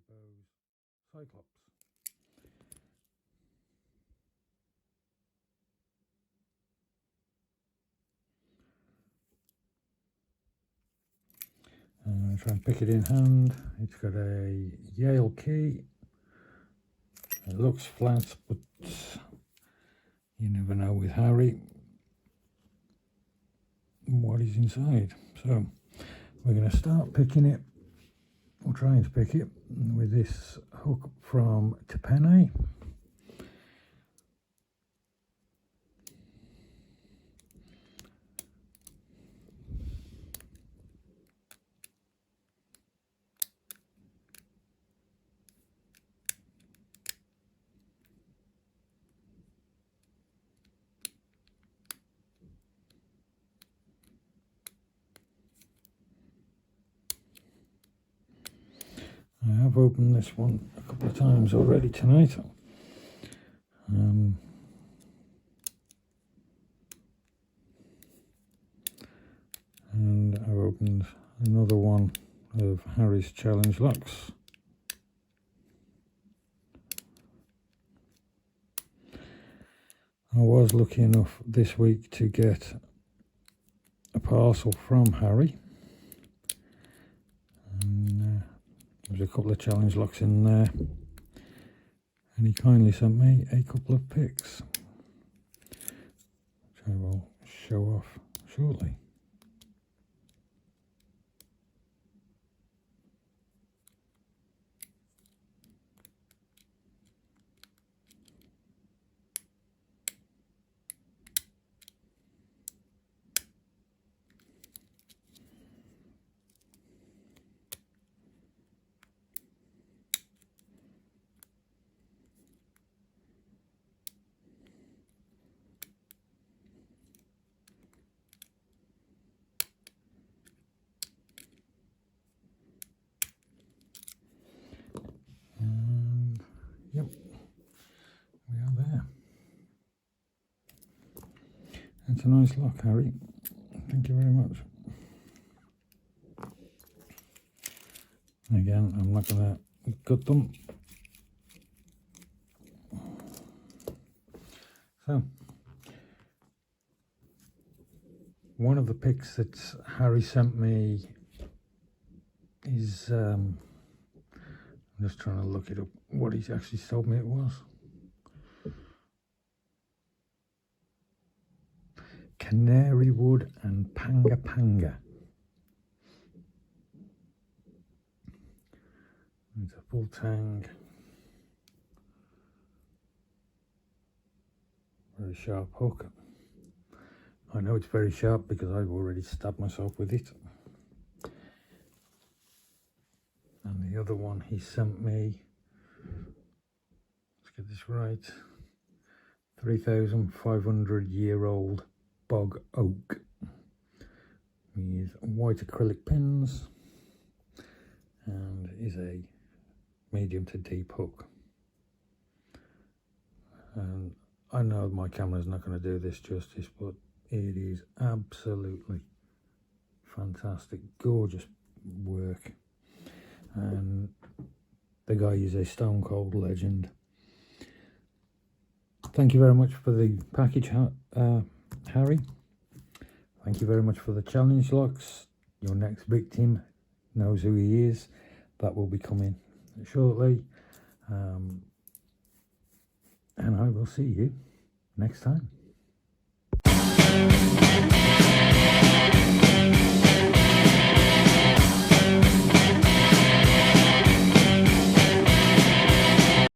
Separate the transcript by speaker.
Speaker 1: Bow's Cyclops. I'm going to try and pick it in hand. It's got a Yale key. It looks flat, but you never know with Harry what is inside. So we're going to start picking it, or trying to pick it, with this hook from Tepene. I have opened this one a couple of times already tonight. And I've opened another one of Harry's challenge locks. I was lucky enough this week to get a parcel from Harry. And there's a couple of challenge locks in there. And he kindly sent me a couple of picks, which I will show off shortly. And yep, we are there. It's a nice lock, Harry. Thank you very much. Again, I'm not going to gut them. So, one of the picks that Harry sent me is, I'm just trying to look it up, what he's actually told me it was. Canary wood and panga panga. It's a full tang. Very sharp hook. I know it's very sharp because I've already stabbed myself with it. And the other one he sent me, let's get this right, 3,500-year-old bog oak with white acrylic pins, and is a medium to deep hook. And I know my camera's not going to do this justice, but it is absolutely fantastic, gorgeous work. And the guy is a stone cold legend. Thank you very much for the package, Harry. Thank you very much for the challenge locks. Your next victim knows who he is. That will be coming shortly. And I will see you next time.